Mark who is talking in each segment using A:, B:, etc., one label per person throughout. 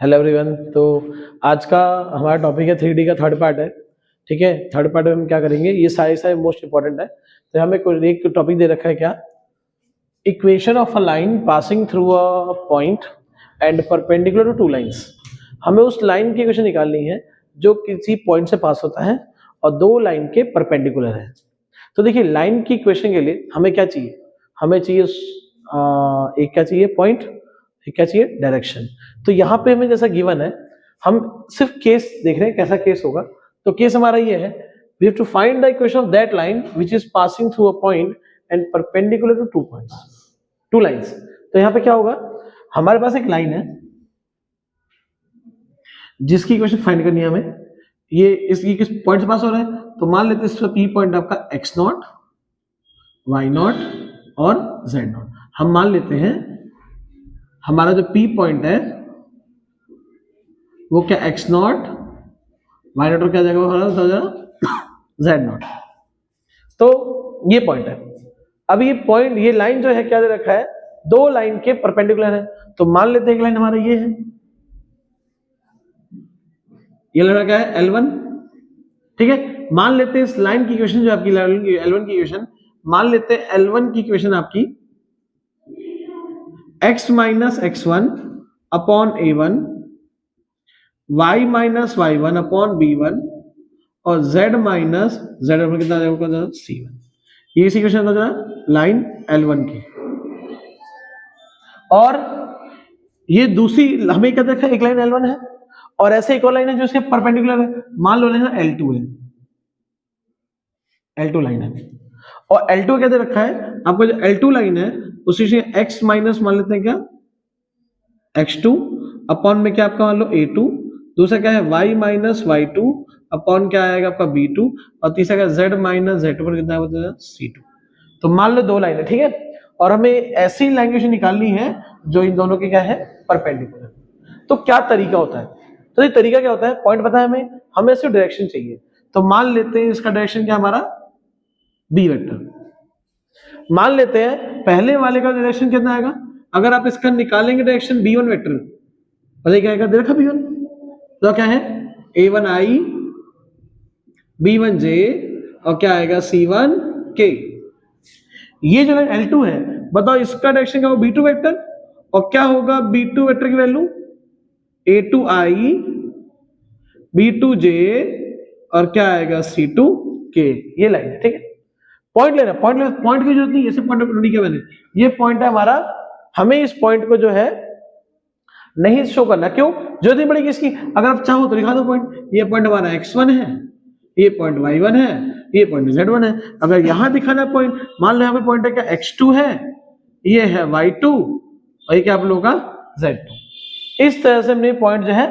A: Hello everyone. तो आज का हमारा टॉपिक है 3D का थर्ड पार्ट है। ठीक है, थर्ड पार्ट में हम क्या करेंगे, ये सारे मोस्ट इंपॉर्टेंट है। तो हमें कोई एक टॉपिक दे रखा है, क्या, equation of a line passing through a point and perpendicular to two lines. हमें उस लाइन की इक्वेशन निकालनी है जो किसी पॉइंट से पास होता है और दो लाइन के परपेंडिकुलर है। तो देखिए, लाइन की इक्वेशन के लिए हमें क्या चाहिए, हमें चाहिए एक क्या चाहिए पॉइंट, एक क्या चाहिए डायरेक्शन। तो यहाँ पे हमें जैसा गिवन है, हम सिर्फ केस देख रहे हैं कैसा केस होगा। तो केस हमारा ये है, we have to find the equation of that line which is passing through a point and perpendicular to two points, two lines. तो यहाँ पे क्या होगा, हमारे पास एक लाइन है जिसकी इक्वेशन फाइंड करनी है हमें। ये इसकी किस पॉइंट से पास हो रहा है, तो मान लेते हैं इसका पी पॉइंट आपका एक्स नॉट, वाई नॉट और जेड नॉट। हम मान लेते हैं हमारा जो पी पॉइंट है वो क्या एक्स नॉट, वाई नॉट और क्या जाएगा हमारा जेड नॉट। तो ये पॉइंट है। अब ये पॉइंट, ये लाइन जो है क्या दे रखा है, दो लाइन के परपेंडिकुलर है। तो मान लेते हैं एक लाइन हमारा ये है, ये लग रहा क्या है L1। ठीक है, मान लेते हैं इस लाइन की इक्वेशन जो आपकी L1 की इक्वेशन, मान लेते हैं L1 की इक्वेशन आपकी x minus x1 upon a1, y minus y1 upon b1 और z माइनस z अपॉन कितना जाएगा c1। ये इसी इक्वेशन का लाइन L1 की। और ये दूसरी हमें क्या देखा, एक लाइन L1 है और ऐसे एक और लाइन है जो इसके परपेंडिकुलर है। मान लो लेना L2 है, L2 लाइन है। और L2 क्या दे रखा है आपको, जो L2 लाइन है उसी से x माइनस मान लेते हैं क्या x2 अपॉन में क्या आपका मान लो a2, दूसरा क्या है y माइनस y2 अपॉन क्या आएगा आपका b2 और तीसरा क्या z माइनस z2 पर कितना है c2। तो मान लो दो लाइन है, ठीक है, और हमें ऐसी लाइन निकालनी है जो इन दोनों के क्या है परपेंडिकुलर। तो क्या तरीका होता है, तो ये तरीका क्या होता है, पॉइंट पता है हमें सिर्फ डायरेक्शन चाहिए। तो मान लेते हैं इसका डायरेक्शन क्या हमारा बी वेक्टर। मान लेते हैं पहले वाले का डायरेक्शन कितना आएगा, अगर आप इसका निकालेंगे डायरेक्शन b1 वेक्टर, पता क्या आएगा दे रखा b1, तो क्या है a1i b1j और क्या आएगा c1k। ये जो L2 है, बताओ इसका डायरेक्शन क्या होगा b2 वेक्टर, और क्या होगा b2 वेक्टर की वैल्यू a2i b2j और क्या आएगा c2k। ये लाइन है, ठीक है। पॉइंट लेना, पॉइंट की जरूरत नहीं है, सिर्फ पॉइंट ढूंढी क्या मैंने, ये पॉइंट है हमारा। हमें इस पॉइंट को जो है नहीं शो करना, क्यों, जरूरत नहीं पड़ेगी इसकी। अगर आप चाहो तो दिखा दो पॉइंट, ये पॉइंट हमारा x1 है, ये पॉइंट y1 है, ये पॉइंट z1 है। अगर यहां दिखाना पॉइंट, मान लो यहाँ पे पॉइंट है क्या x2 है, ये है y2 और ये क्या आप लोगों का z2। इस तरह से हमने पॉइंट जो है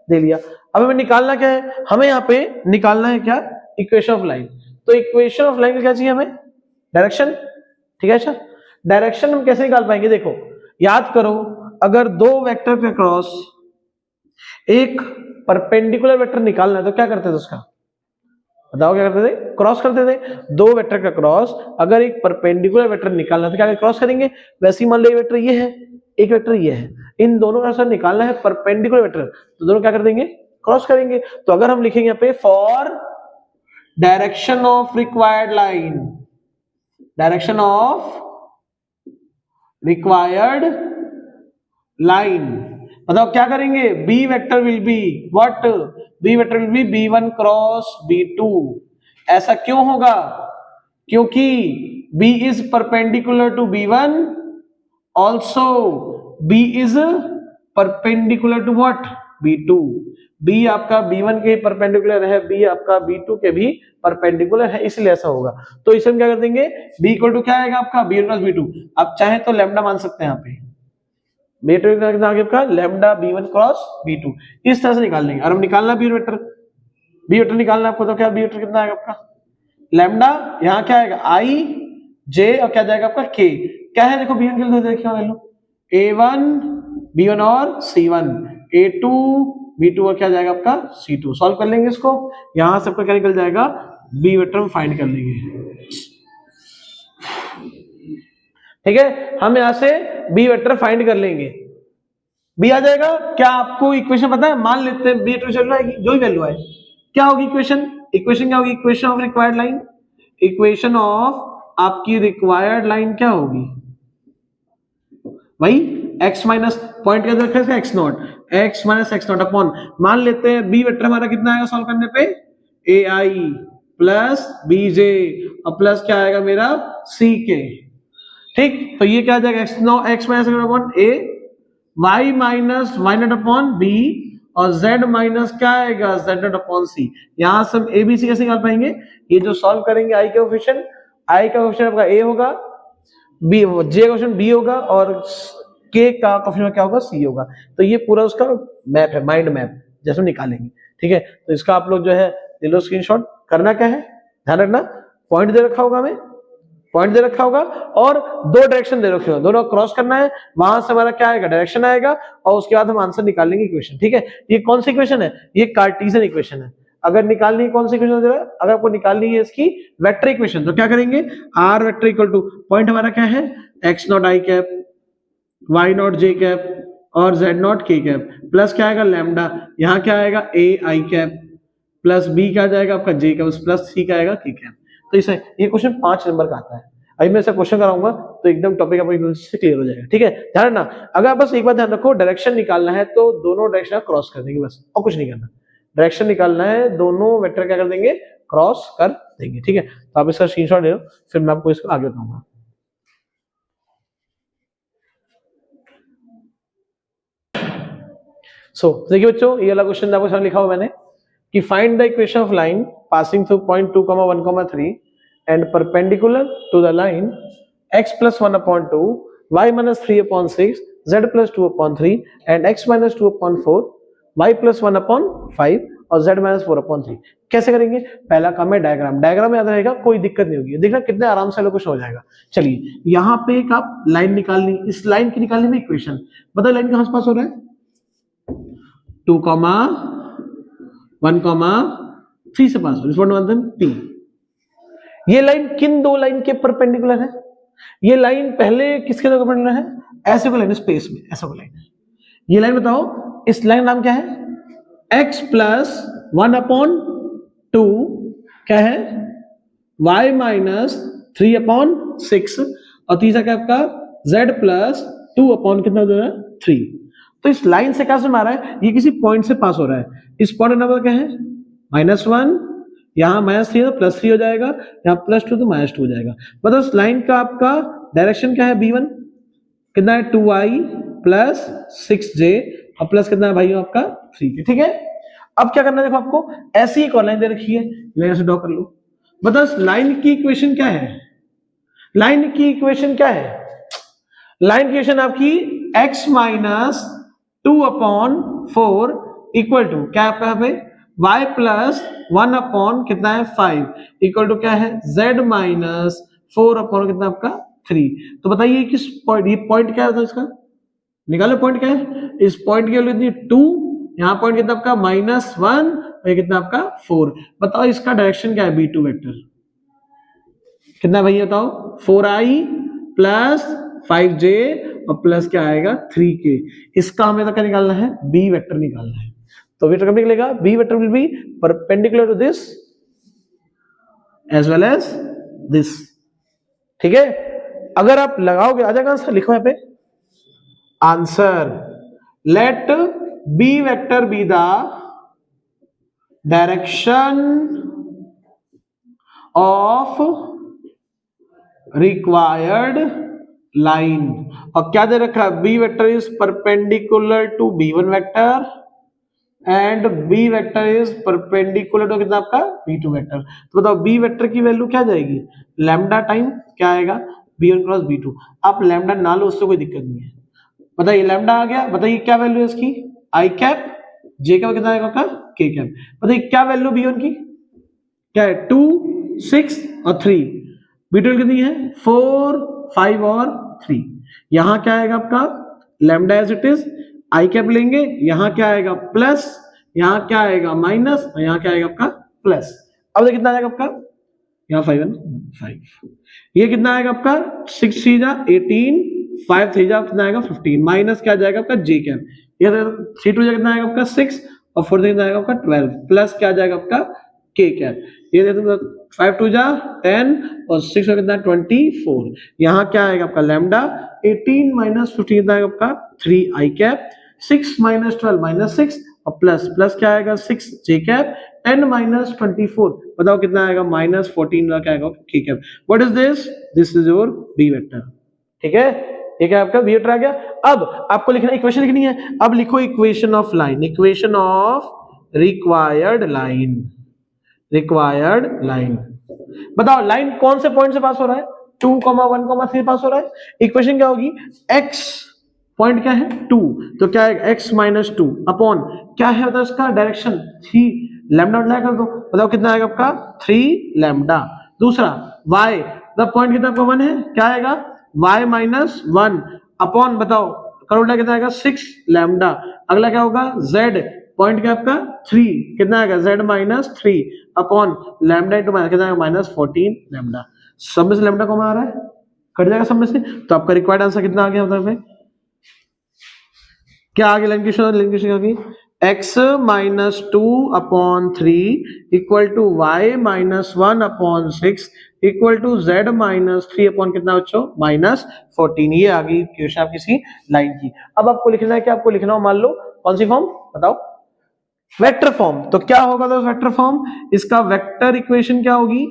A: दे लिया। अब हमें निकालना क्या है, हमें यहाँ पे निकालना है क्या इक्वेशन ऑफ लाइन। तो इक्वेशन ऑफ लाइन क्या चाहिए हमें, डायरेक्शन। ठीक है, अच्छा डायरेक्शन हम कैसे निकाल पाएंगे, देखो याद करो, अगर दो वेक्टर के क्रॉस एक परपेंडिकुलर वेक्टर निकालना है तो क्या करते थे उसका, बताओ क्या करते थे, क्रॉस करते थे। दो वेक्टर का क्रॉस अगर एक परपेंडिकुलर वेक्टर निकालना है तो क्या क्रॉस करेंगे। वैसे ही मान लो एक वेक्टर ये है, एक वेक्टर ये है, इन दोनों का निकालना है परपेंडिकुलर वेक्टर, तो दोनों क्या कर देंगे क्रॉस करेंगे। तो अगर हम लिखेंगे यहाँ पे for direction of required line, direction of required line, बताओ क्या करेंगे, B vector will be what, B vector will be b1 cross b2। ऐसा क्यों होगा, क्योंकि b is perpendicular to b1, also b is perpendicular to what b2। b आपका b1 के perpendicular है, b आपका b2 के भी परपेंडिकुलर है, इसलिए ऐसा होगा। तो इसे हम क्या कर देंगे, b इक्वल टू क्या आएगा आपका b1 क्रॉस b2। आप चाहे तो लैम्डा मान सकते हैं यहाँ पे, आपका लैम्डा b1 क्रॉस b2, इस तरह से निकाल लेंगे। और हम निकालना बी वेक्टर निकालना आपको, तो क्या बी वेक्टर कितना आएगा आपका लैम्डा, यहाँ क्या आएगा आई जे और क्या जाएगा आपका के। क्या है देखो b1 के लिए देखिए वैल्यू a1 b1 और c1, a2 b2 और क्या जाएगा आपका c2। सॉल्व कर लेंगे इसको, यहां सबका क्या निकल जाएगा बी वेक्टर हम फाइंड कर लेंगे। ठीक है, हम यहां से बी वेक्टर फाइंड कर लेंगे। बी आ जाएगा। क्या आपको इक्वेशन पता है? मान लेते हैं बी टू वैल्यू आएगी, जो ही वैल्यू आए क्या होगी इक्वेशन? इक्वेशन क्या होगी? Equation of required line, equation of आपकी रिक्वायर्ड लाइन क्या होगी? वही x माइनस पॉइंट का रखा है x not, x minus x not upon, मान लेते हैं बी वेक्टर हमारा कितना आएगा सॉल्व करने पे? ai प्लस bj और प्लस क्या आएगा मेरा ck। ठीक, तो ये क्या आ जाएगा? x minus upon a, y minus y not upon b और z माइनस क्या आएगा? z not upon c। यहां से हम a b c कैसे निकाल पाएंगे? ये जो सॉल्व करेंगे i का कोएफिशिएंट, i का कोएफिशिएंट आपका a होगा, बी जे क्वेश्चन बी होगा और के का कोएफिशिएंट क्या होगा? सी होगा। तो ये पूरा उसका मैप है, माइंड मैप जैसे निकालेंगे। ठीक है, तो इसका आप लोग जो है ले लो स्क्रीनशॉट। करना क्या है, ध्यान रखना, पॉइंट दे रखा होगा हमें, पॉइंट दे रखा होगा और दो डायरेक्शन दे रखे होंगे, दोनों क्रॉस करना है, वहां से हमारा क्या आएगा? डायरेक्शन आएगा और उसके बाद हम आंसर निकाल लेंगे इक्वेशन। ठीक है, ये कौन सी इक्वेशन है? ये कार्टेशियन इक्वेशन है। अगर निकालनी है कौन सी इक्वेशन दे रहा है? अगर आपको निकालनी है इसकी वेक्टर इक्वेशन तो क्या करेंगे? R vector equal to point हमारा क्या है? X naught i cap, y naught j cap और z naught k cap, plus क्या आएगा? लैम्डा, यहाँ क्या आएगा? A i cap, plus B क्या जाएगा आपका? जे कैप, प्लस सी का आएगा के कैप। तो इसे ये क्वेश्चन 5 नंबर का आता है। अभी मैं ऐसा क्वेश्चन कराऊंगा तो एकदम टॉपिक आपको से क्लियर हो जाएगा। ठीक है, ध्यान रखना, अगर बस एक बात ध्यान रखो, डायरेक्शन निकालना है तो दोनों डायरेक्शन क्रॉस कर देंगे बस, और कुछ नहीं करना। डायरेक्शन निकालना है, दोनों वेक्टर क्या कर देंगे? क्रॉस कर देंगे। ठीक है, तो आप इसका स्क्रीनशॉट ले लो, फिर मैं आपको इसको आगे बताऊंगा। देखिए बच्चों, ये वाला क्वेश्चन आपको सामने लिखा हुआ मैंने कि find the equation of line passing through point 2, 1, 3 and perpendicular to the line x plus 1/2, y minus 3/6, z plus 2/3 and x minus 2/4, y plus 1/5 और z minus 4/3। कैसे करेंगे? पहला काम है डायग्राम, डायग्राम याद रहेगा, कोई दिक्कत नहीं होगी। देखना कितने आराम से क्वेश्चन हो जाएगा। चलिए, यहाँ पे एक आप लाइन निकालनी, इस लाइन की निकालने में इक्वेशन बताओ, लाइन कहां से पास हो रहा है? 2, 1, 3 से पास हो रहा है, P। ये लाइन किन दो लाइन के परपेंडिकुलर है? ये लाइन पहले किसके परपेंडिकुलर है? ऐसे को लाइन, स्पेस में ऐसा को लाइन है। ये लाइन बताओ, इस लाइन नाम क्या है? x प्लस 1/2 क्या है? y माइनस 3/6 और तीसरा क्या आपका? z प्लस 2 कितना हो रहा है? 3। तो इस लाइन से क्या से मारा है? ये किसी पॉइंट से पास हो रहा है। इस पॉइंट का नंबर क्या है? -1, यहाँ -3 तो +3 हो जाएगा, यहाँ +2 तो -2 हो जाएगा। मतलब इस लाइन का आपका डायरेक्शन क्या है? b1 कितना है? 2i प्लस 6j और प्लस कितना है भाई आपका? 3k। ठीक है, अब क्या करना है? देखो, आपको ऐसी एक और लाइन दे रखी है, लाइन से ड्रॉ कर लो। बताओ इस लाइन की इक्वेशन क्या है? लाइन की इक्वेशन क्या है? लाइन की इक्वेशन आपकी x माइनस 2/4 इक्वल टू क्या है आपका यहाँ पे? y प्लस 1 कितना है? 5 इक्वल टू क्या है? z माइनस 4 कितना आपका? 3। तो बताइए किस पॉइंट, ये पॉइंट क्या है इसका? निकालो पॉइंट क्या है? इस पॉइंट की वैल्यू इतनी 2, यहाँ पॉइंट कितना आपका? -1 और ये कितना आपका? 4। बताओ इसका डायरेक्शन क्या है? b2 वेक्टर कितना भैया बताओ? 4i प्लस 5j और प्लस क्या आएगा? 3k। इसका हमें तो क्या निकालना है? b वेक्टर निकालना है। तो वेक्टर कब निकलेगा? b vector will be perpendicular to this as well as this. ठीक है, अगर आप लगाओगे आ जाएगा आंसर। लिखो यहाँ पे answer, let b vector be the direction of required line. और क्या दे रखा है? b vector is perpendicular to b1 vector and b vector is perpendicular to कितना आपका? b2 vector. तो बताओ b वेक्टर की वैल्यू क्या जाएगी? लैम्डा टाइम क्या आएगा? b1 cross b2। आप लैम्डा ना लो, उससे कोई दिक्कत नहीं है। बताइए लैम्डा आ गया, बताइए क्या वैल्यू है इसकी? आई कैप, जे का कितना आएगा आपका? के कैप। बताइए क्या वैल्यू b1 की क्या है? 2, 6 और 3। b2 कितनी है? 4, 5 और 3। यहां क्या आएगा आपका? Lambda as it is, i cap लेंगे, यहां क्या आएगा? प्लस, यहां क्या आएगा? माइनस और यहां क्या आएगा आपका? प्लस। अब देखिए कितना आएगा आपका? यहाँ 5 5। ये कितना आएगा आपका? 6 3 जा 18, 5 3 जा कितना आएगा? 15 माइनस क्या जाएगा आपका? जे कैप। ये 3 2 कितना आएगा आपका 6 और 4 कितना आएगा आपका 12 प्लस क्या आ जाएगा आपका k कैप। ये देखो 5 2 जा 10 और 6 का कितना 24। यहाँ क्या आएगा आपका लैम्डा 18 माइनस 15 कितना आएगा आपका 3 i कैप 6 माइनस 12 माइनस 6 और प्लस प्लस क्या आएगा 6 j कैप 10 माइनस 24 बताओ कितना आएगा माइनस 14 का क्या आएगा k cap. What is this is your b vector. ठीक है, ये क्या आपका बी वेक्टर आ गया। अब आपको लिखना इक्वेशन लिखनी है। अब लिखो equation of line, equation of required line, required line. बताओ लाइन कौन से पॉइंट से पास हो रहा है 2, 1, 3 पास हो रहा है। इक्वेशन क्या होगी x पॉइंट क्या है 2 तो क्या है x माइनस 2 अपॉन क्या है बताओ इसका डायरेक्शन 3 लैम्डा अप्लाई कर दो बताओ कितना आएगा आपका 3 लैम्डा। दूसरा y द पॉइंट कितना आपका 1 है क्या आएगा y माइनस 1 अपॉन बताओ करोड़ा कितना आएगा 6 लैम्डा। अगला क्या होगा z पॉइंट क्या आपका 3 कितना आएगा z minus 3 upon lambda into कितना आएगा माइनस 14 लैम्डा। सब में से लैम्डा कौन आ रहा है कट जाएगा सब में से तो आपका रिक्वायर्ड आंसर कितना आ गया मतलब क्या आ गया लिंकेशन होगी x minus 2 upon 3 equal to y minus 1 upon 6 equal to z minus 3 upon कितना बच्चों माइनस 14। ये आ गई क्वेश्चन आपकी सी लाइन की। अब आपको लिखना है कि आपको लिखना हो मान लो कौन सी फॉर्म बताओ वेक्टर फॉर्म। तो क्या होगा तो वेक्टर फॉर्म इसका वेक्टर इक्वेशन क्या होगी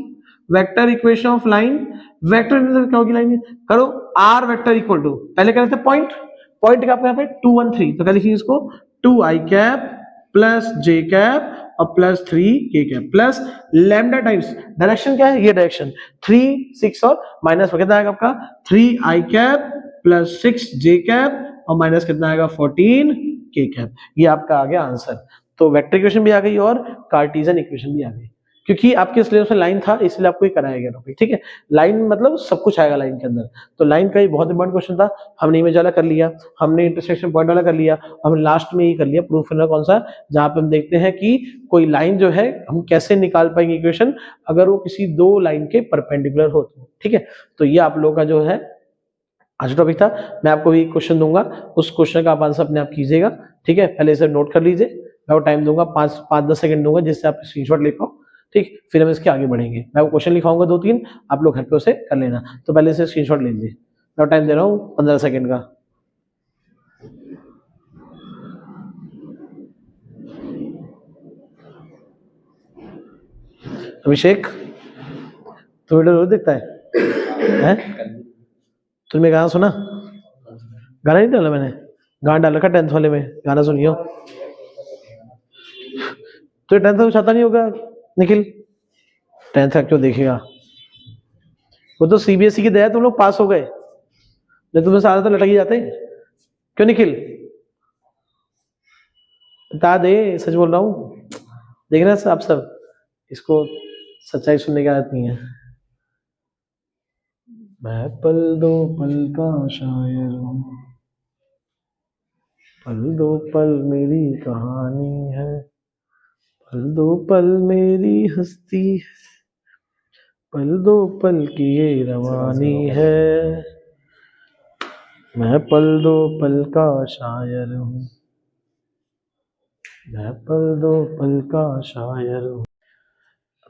A: vector equation of line. Vector क्या होगी लाइन करो r वेक्टर इक्वल टू पहले क्या थे पॉइंट पॉइंट का यहाँ पे 2 1 3 तो क्या लिखिए इसको 2 i cap plus j cap और plus 3 k cap plus lambda times direction क्या है ये डायरेक्शन 3 6 और माइनस कितना आएगा आपका 3 i cap plus 6 j cap और माइनस कितना आएगा 14 k कैप। ये आपका आ गया आंसर। तो वेक्टर इक्वेशन भी आ गई और कार्टेशियन इक्वेशन भी आ गई क्योंकि आपके सिलेबस में लाइन था इसलिए आपको ये कराया गया टॉपिक। ठीक है, लाइन मतलब सब कुछ आएगा लाइन के अंदर। तो लाइन का ही बहुत इंपॉर्टेंट क्वेश्चन था। हमने इमेज वाला कर लिया, हमने इंटरसेक्शन पॉइंट वाला कर लिया, हमने लास्ट में ये कर लिया प्रूफ फिगर कौन सा जहां पे हम देखते हैं कि कोई लाइन जो है हम कैसे निकाल पाएंगे इक्वेशन अगर वो किसी दो लाइन के परपेंडिकुलर हो तो। ठीक है, तो ये आप लोगों का जो है आज टॉपिक था। मैं आपको एक क्वेश्चन दूंगा उस क्वेश्चन का आप आंसर अपने आप कीजिएगा। ठीक है, पहले इसे नोट कर लीजिए। मैं वो टाइम दूंगा 5-10 सेकंड दूंगा जिससे आप स्क्रीनशॉट ले पाओ। ठीक, फिर हम इसके आगे बढ़ेंगे। मैं वो क्वेश्चन लिखाऊंगा 2-3 आप लोग घर पे उसे कर लेना। तो पहले से स्क्रीनशॉट ले लीजिए। मैं टाइम दे रहा हूँ 15 सेकंड का। अभिषेक तो वीडियो रोज देखता है? तुमने गाना सुना? गाना नहीं डाला मैंने, गाना डाल रखा 10th वाले में, गाना सुनियो। तो 10th में चाहता नहीं होगा निखिल, 10th का क्यों देखेगा? वो तो सीबीएसई की दया तुम लोग पास हो गए, नहीं तुम्हें सारा तो लटक ही जाते। क्यों निखिल? बता दे, सच बोल रहा हूँ। देख रहे हैं आप सब, इसको सच्चाई सुनने की आदत नहीं है। मैं पल दो पल का शायर हूँ, पल दो पल मेरी कहानी है, पल दो पल मेरी हस्ती, पल दो पल की ये रवानी है। मैं पल दो पल का शायर हूँ, मैं पल दो पल का शायर हूँ।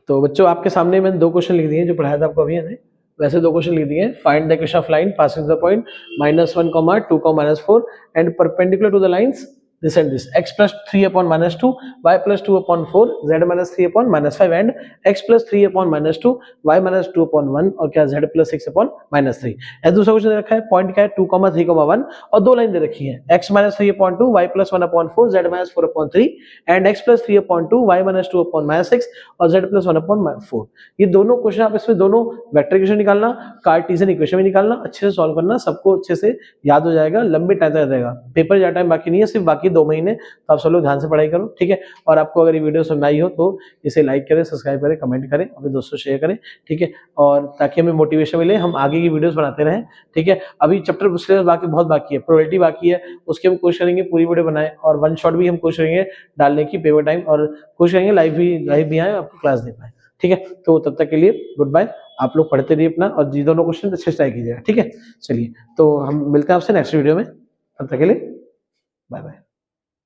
A: तो बच्चों आपके सामने मैंने 2 क्वेश्चन लिख दिए जो पढ़ाया था आपको अभी है। वैसे 2 क्वेश्चन लिख दिए। Find the equation of line passing the point -1, 2, -4 and perpendicular to the lines this and this x plus 3 upon minus 2 y plus 2 upon 4 z minus 3 upon minus 5 and x plus 3 upon minus 2 y minus 2 upon 1 और क्या z plus 6 upon minus 3। ऐसा दूसरा question दे रखा है point क्या है 2, 3, 1 और 2 line दे रखी है x minus 3 upon 2 y plus 1 upon 4 z minus 4 upon 3 and x plus 3 upon 2 y minus 2 upon minus 6 और z plus 1 upon 4। ये दोनों क्वेश्चन आप इसमें दोनों वेक्टर इक्वेशन निकालना, कार्टेशियन इक्वेशन भी निकालना, अच्छे से सॉल्व करना, सबको अच्छे से याद हो जाएगा, लंबे टाइम तक रहेगा। पेपर ज्यादा टाइम बाकी नहीं है, सिर्फ बाकी 2 महीने। तो आप सब लोग ध्यान से पढ़ाई करो। ठीक है, और आपको अगर ये वीडियो समझ आई हो तो इसे लाइक करें, सब्सक्राइब करें, कमेंट करें, अपने दोस्तों शेयर करें। ठीक है, और ताकि हमें मोटिवेशन मिले, हम आगे की वीडियोस बनाते रहें। ठीक है, अभी चैप्टर सिलेबस बाकी बहुत बाकी है, प्रोबेबिलिटी बाकी है, उसके हम कोशिश करेंगे पूरी वीडियो बनाएं और 1 शॉट भी हम कोशिश करेंगे डालने की पेपर टाइम, और कोशिश करेंगे लाइव भी आए आपको क्लास दे पाए। ठीक है, तो तब तक के लिए गुड बाय। आप लोग पढ़ते रहिए अपना और जी दोनों क्वेश्चन अच्छे से ट्राई कीजिएगा। ठीक है, चलिए तो हम मिलते हैं आपसे नेक्स्ट वीडियो में, तब तक के लिए बाय बाय।